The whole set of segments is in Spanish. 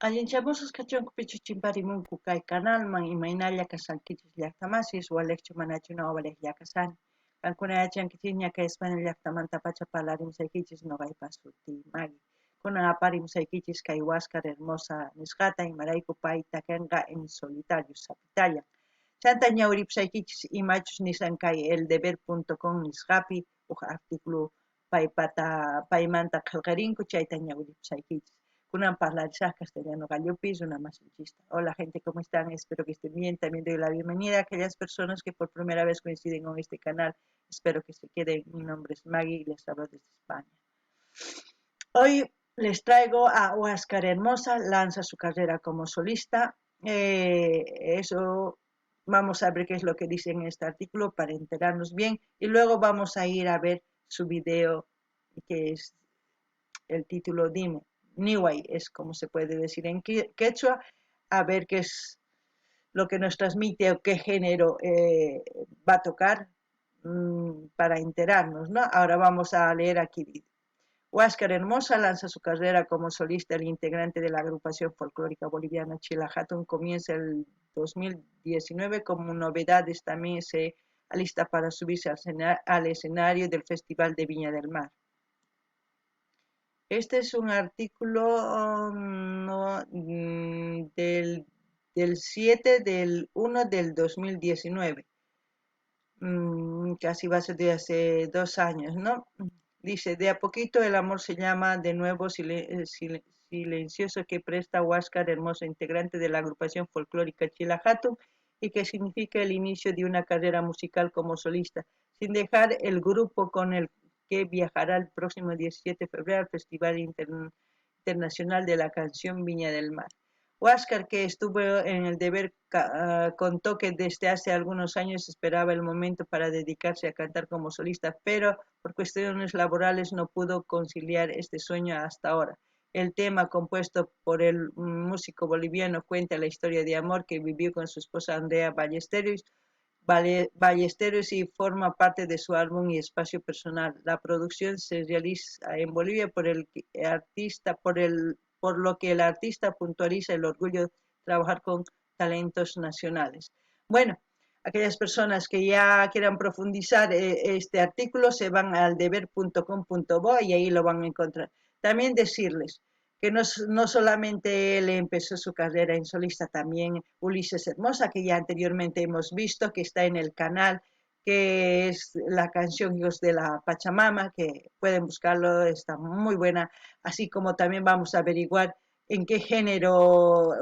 Allinchamusas kachunku pichuchimparimunku kay canalman imaynalla kasankichis llaqtamasis waleqchu manachu waleq llaqasani. Kankuna yachankichis ñaka España llaqtamanta pacha parlarimusaykichis noqaypas suti Magui. Kunan aparimusaykichis kay Huáscar Hermosa nisqata imarayku payta kanqa en solitario sapitalla. Chanta ñawripusaykichis imachus nisan kay eldeber.com nisqapi uq artículo paymanta qillqarinku chayta ñawripusaykichis. Kunan parlarizar castellano gallopis, una masinchista. Hola gente, ¿cómo están? Espero que estén bien. También doy la bienvenida a aquellas personas que por primera vez coinciden con este canal. Espero que se queden. Mi nombre es Maggie y les hablo desde España. Hoy les traigo a Huáscar Hermosa, lanza su carrera como solista. Eso vamos a ver qué es lo que dice en este artículo para enterarnos bien. Y luego vamos a ir a ver su video, que es el título Dime. Niway es como se puede decir en quechua, a ver qué es lo que nos transmite o qué género va a tocar para enterarnos, ¿no? Ahora vamos a leer aquí. Huáscar Hermosa lanza su carrera como solista. El integrante de la agrupación folclórica boliviana Chilajatun comienza el 2019. Como novedades también se alista para subirse al escenario del Festival de Viña del Mar. Este es un artículo del 7 del 1 del 2019. Casi va a ser de hace 2 años, ¿no? Dice, de a poquito el amor se llama de nuevo silencioso que presta Huáscar Hermosa, integrante de la agrupación folclórica Chilajatun, y que significa el inicio de una carrera musical como solista, sin dejar el grupo con el que viajará el próximo 17 de febrero al Festival Internacional de la Canción Viña del Mar. Huáscar, que estuvo en el deber, contó que desde hace algunos años esperaba el momento para dedicarse a cantar como solista, pero por cuestiones laborales no pudo conciliar este sueño hasta ahora. El tema, compuesto por el músico boliviano, cuenta la historia de amor que vivió con su esposa Andrea Ballesteros y forma parte de su álbum y espacio personal. La producción se realiza en Bolivia por lo que el artista puntualiza el orgullo de trabajar con talentos nacionales. Bueno, aquellas personas que ya quieran profundizar este artículo se van al deber.com.bo y ahí lo van a encontrar. También decirles que no solamente él empezó su carrera en solista, también Ulises Hermosa, que ya anteriormente hemos visto, que está en el canal, que es la canción Hijos de la Pachamama, que pueden buscarlo, está muy buena, así como también vamos a averiguar en qué género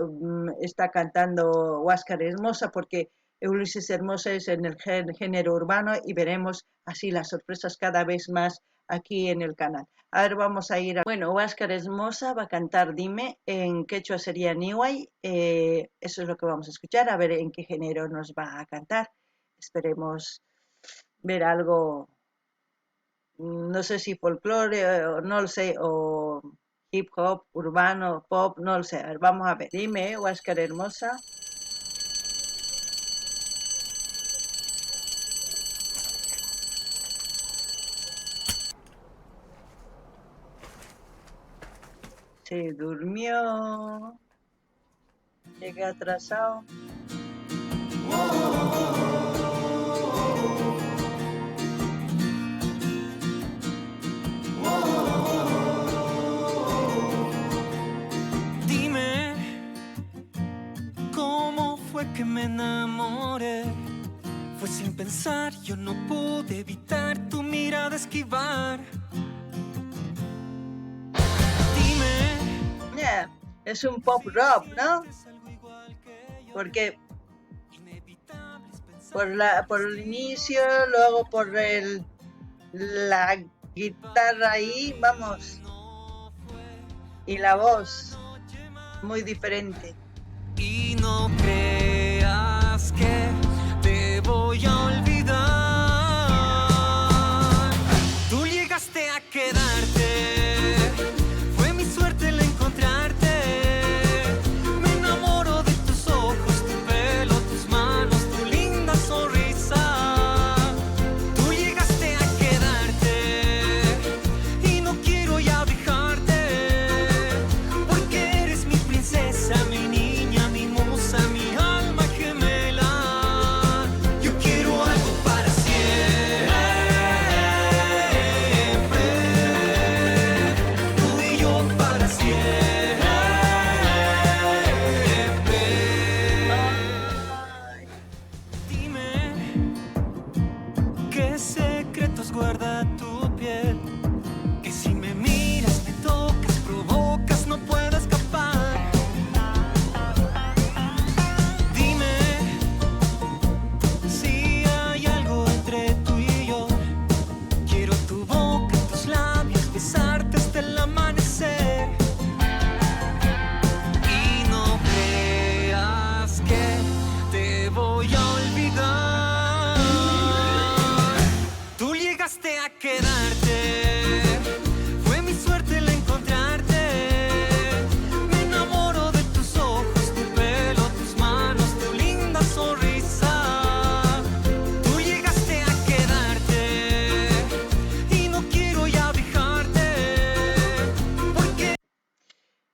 está cantando Huáscar Hermosa, porque Ulises Hermosa es en el género urbano y veremos así las sorpresas cada vez más aquí en el canal. A ver, vamos a ir Bueno, Huáscar Hermosa va a cantar Dime, en quechua sería Niway, eso es lo que vamos a escuchar, a ver en qué género nos va a cantar. Esperemos ver algo, no sé si folclore, no lo sé, o hip hop, urbano, pop, no lo sé. A ver, vamos a ver. Dime, Huáscar Hermosa. Se durmió. Llega atrasado. Dime cómo fue que me enamoré. Fue sin pensar, yo no pude evitar tu mirada esquivar. Yeah, es un pop rock, ¿no? Porque por el inicio, luego por la guitarra ahí, vamos, y la voz muy diferente. Y no creas que te voy a olvidar. Tú llegaste a quedarte. Fue mi suerte el encontrarte. Me enamoro de tus ojos, tu pelo, tus manos, tu linda sonrisa. Tú llegaste a quedarte y no quiero ya dejarte, porque eres mi princesa.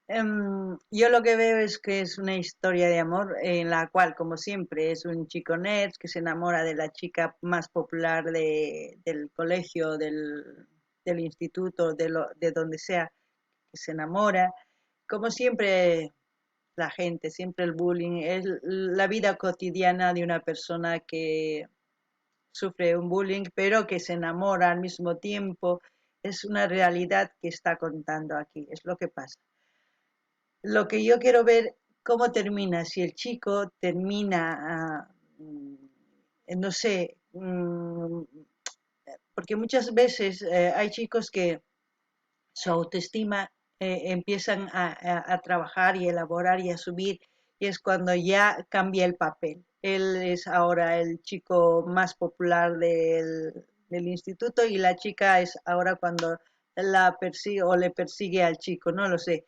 Yo lo que veo es que es una historia de amor en la cual, como siempre, es un chico nerd que se enamora de la chica más popular del colegio, del instituto, de donde sea, que se enamora. Como siempre, la gente, siempre el bullying, es la vida cotidiana de una persona que sufre un bullying, pero que se enamora al mismo tiempo. Es una realidad que está contando aquí, es lo que pasa. Lo que yo quiero ver cómo termina, si el chico termina, no sé, porque muchas veces hay chicos que su autoestima empiezan a trabajar y elaborar y a subir, y es cuando ya cambia el papel. Él es ahora el chico más popular del instituto y la chica es ahora cuando la persigue o le persigue al chico, no lo sé.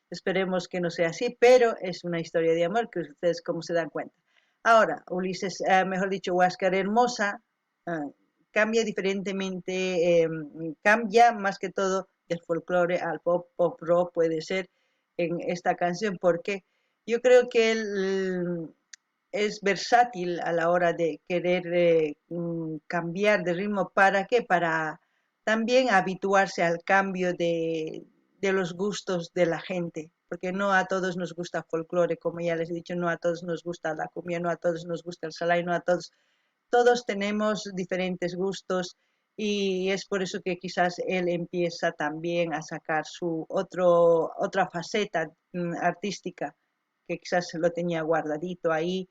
Esperemos que no sea así, pero es una historia de amor que ustedes como se dan cuenta. Ahora, Ulises, mejor dicho, Huáscar Hermosa, uh, cambia diferentemente, cambia más que todo del folclore al pop, pop rock puede ser en esta canción, porque yo creo que él es versátil a la hora de querer cambiar de ritmo. ¿Para qué? Para también habituarse al cambio de los gustos de la gente, porque no a todos nos gusta folclore, como ya les he dicho, no a todos nos gusta la cumbia, no a todos nos gusta el salai, no a todos tenemos diferentes gustos y es por eso que quizás él empieza también a sacar otra faceta artística que quizás lo tenía guardadito ahí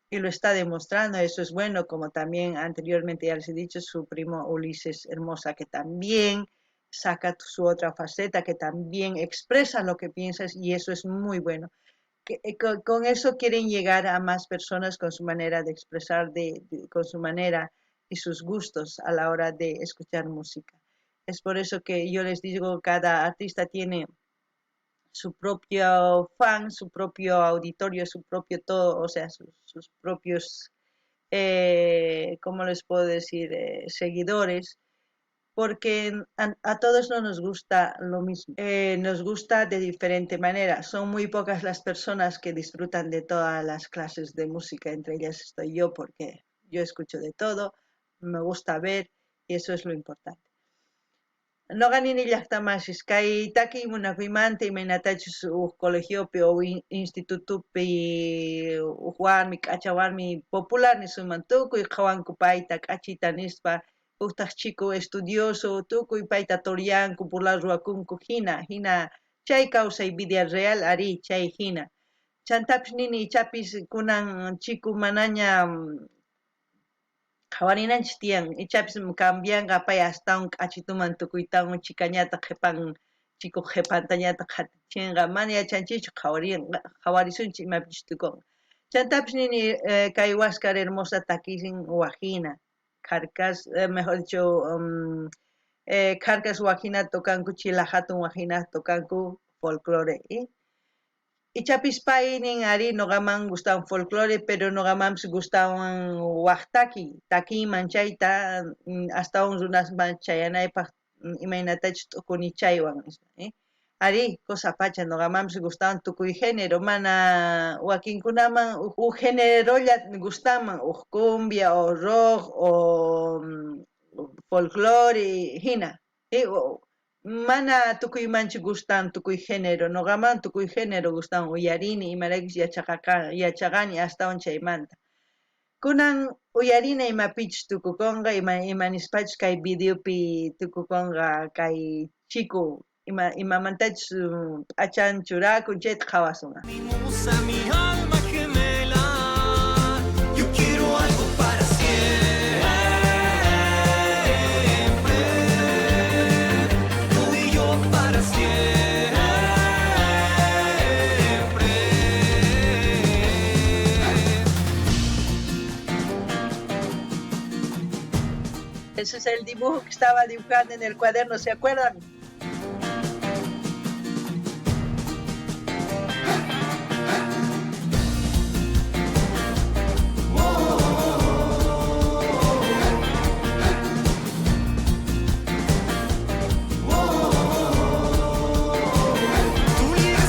y lo está demostrando, eso es bueno, como también anteriormente ya les he dicho, su primo Ulises Hermosa, que también saca su otra faceta, que también expresa lo que piensas y eso es muy bueno. Con eso quieren llegar a más personas con su manera de expresar, con su manera y sus gustos a la hora de escuchar música. Es por eso que yo les digo, cada artista tiene su propio fan, su propio auditorio, su propio todo, o sea, sus propios, ¿cómo les puedo decir?, seguidores, porque a todos no nos gusta lo mismo, nos gusta de diferente manera. Son muy pocas las personas que disfrutan de todas las clases de música, entre ellas estoy yo, porque yo escucho de todo, me gusta ver y eso es lo importante. No ganin llaqtamashis kay taki munakuymanti imaynatachus colegiopi o institutupi warmi k'acha warmi popular nisuman tukuy qhawanku payta k'achita nispa utaq chico estudioso tukuy payta turiyanku burlar ruwakunku hina chay kawsay vida real ari chay hina chantapis nini ichapis kunan chico manaña qhawarinanchis tiyan ichapis cambianqa pay astawan k'achituman tukuytawan chikañata qhipan chico qhipantañata qhatichinqa mana yachanchichu qhawarisunchis imapichus tukunqa chantapis nini kay Huáscar Hermosa takisin wajina karkas mejor dicho karkas wajina tokanku chila hatun wajina tokanku folclore ichapis pay nin ari noqaman gustawan folclore pero noqamanpis gustawan waqtaki takiman chayta astawan runasman chayanaypaq imaynatachus t'ukunichaywan ari cosa pacha noqamanpis gustawan tukuy género mana wakinkunaman génerolla gustaman cumbia o rock o folclore hina mana tukuymanchu gustan tukuy género noqaman tukuy género gustan uyarini imaraykush yachaqani astawan chaymanta kunan uyarina imapichus tukukunqa imanispachus kay videopi tukukunqa kay chico imamantachus p'achan churakun chayta qhawasunqa Mi musa, mi alma gemela, yo quiero algo para siempre, tú y yo para siempre. ese es el dibujo que estaba dibujando en el cuaderno, ¿se acuerdan? Tú llegaste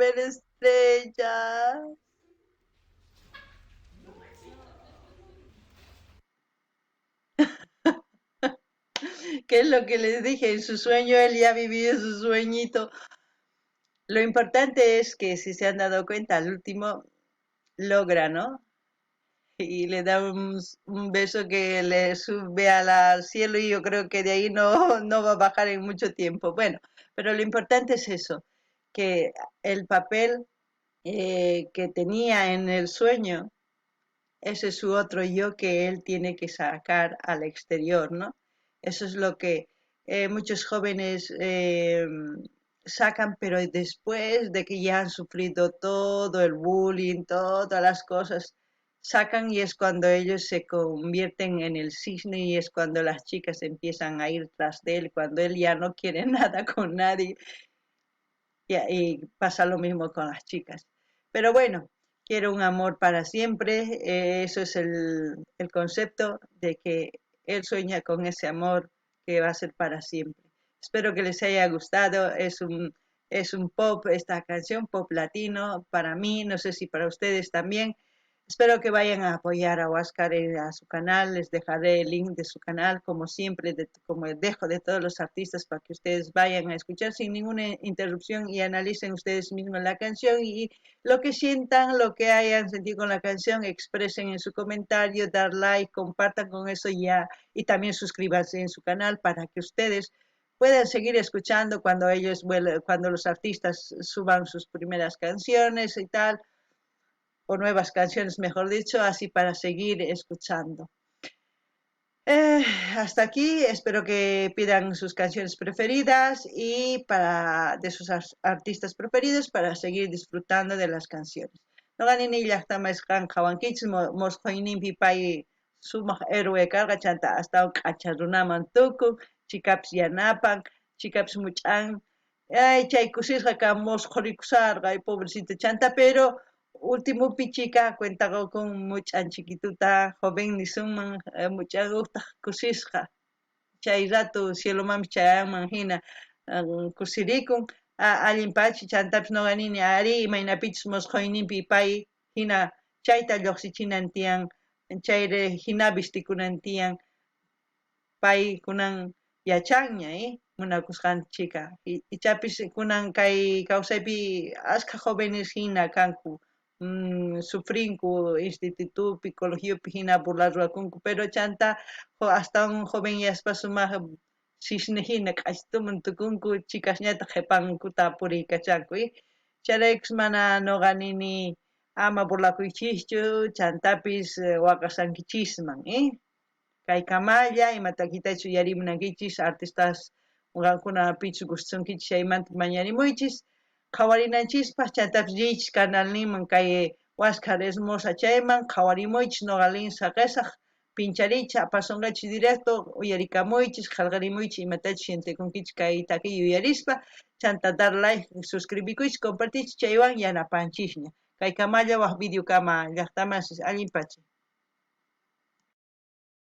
ver estrellas. ¿Qué es lo que les dije? En su sueño él ya vivió su sueñito. Lo importante es que si se han dado cuenta, al último logra, ¿no? Y le da un beso que le sube al cielo y yo creo que de ahí no va a bajar en mucho tiempo. Bueno, pero lo importante es eso, que el papel que tenía en el sueño, ese es su otro yo que él tiene que sacar al exterior, ¿no? Eso es lo que muchos jóvenes sacan, pero después de que ya han sufrido todo el bullying, todas las cosas, sacan y es cuando ellos se convierten en el cisne y es cuando las chicas empiezan a ir tras de él, cuando él ya no quiere nada con nadie y pasa lo mismo con las chicas. Pero bueno, quiero un amor para siempre, eso es el concepto de que él sueña con ese amor que va a ser para siempre. Espero que les haya gustado, es un pop, esta canción, pop latino, para mí, no sé si para ustedes también. Espero que vayan a apoyar a Oscar a su canal, les dejaré el link de su canal, como siempre, como dejo de todos los artistas, para que ustedes vayan a escuchar sin ninguna interrupción y analicen ustedes mismos la canción y lo que sientan, lo que hayan sentido con la canción, expresen en su comentario, dar like, compartan con eso ya y también suscríbanse en su canal para que ustedes puedan seguir escuchando cuando los artistas suban sus primeras canciones y tal o nuevas canciones, mejor dicho, así para seguir escuchando. Hasta aquí, espero que pidan sus canciones preferidas y de sus artistas preferidos para seguir disfrutando de las canciones. No ganin llaqtama isqan qhawankichis mosqoyninpi pay sumaq héroe karqa chanta hasta q'acharunaman tukun chikapis yanapan chikapis much'an ay chay kusisqa ka mosqorikusarqa ay pobrecito chanta pero último pichica cuenta con muchas chiquituta joven ni suman muchas gusta kusisqa chay rato cielo mami chayaman hina kusirikun allimpachi chantapis noqanini ari imaynapichis mosqoyninpi pay hina chayta lluqsichinan tiyan chayri hinapis tikunan tiyan pay kunan yachanña munakusqanchikqa ichapis kunan kay kawsaypi ashka jóvenes hina kanku sufrinku institutupi colegiopi hina burlar rurakunku pero chanta hasta un joven yaspa sumaq cisne hina k'asituman tukunku chikasñataq qhipankuta puriykachanku chayraykus mana noqanini ama burlakuychischu chantapis waqashankichisman kaykamalla imatakitachu yarimunankichis artistas qankunapichus gustunkichis chaymanta mañarimuychis qhawarinanchispaq chantapis richish canalninman kay Huáscar Hermosa chayman qhawarimuychis noqalin saqesaq pincharicha apasunqachis directo uyarikamuychis qillqarimuychis imatachus shintikunkichis kay takiy uyarispa chanta dar like suscribikuychis compartichis chaywan yanapanchikña kaykamalla waq videokama llaqtamanchis allinpachik